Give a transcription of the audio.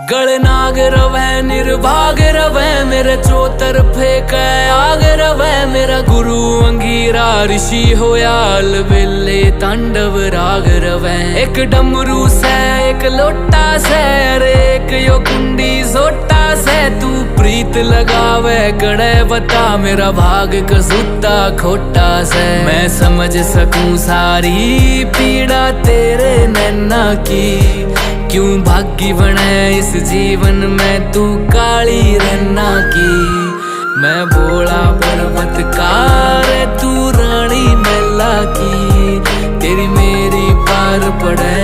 गलनाग रवै निर्भाग रवै मेरे चौतरफे कै आग रवै मेरा गुरु अंगीरा ऋषि होया अलबेले तांडव राग रवै। एक डमरू से एक लोटा से अरे एक यो कुंडी सोटा से तू प्रीत लगावे कड़े बता मेरा भाग कसूता खोटा से। मैं समझ सकूं सारी पीड़ा तेरे नैना की, क्यों भागी बने इस जीवन में तू काली रन्ना की। मैं भोला पर्वतकार तू रानी मैला की, तेरी मेरी पार पड़े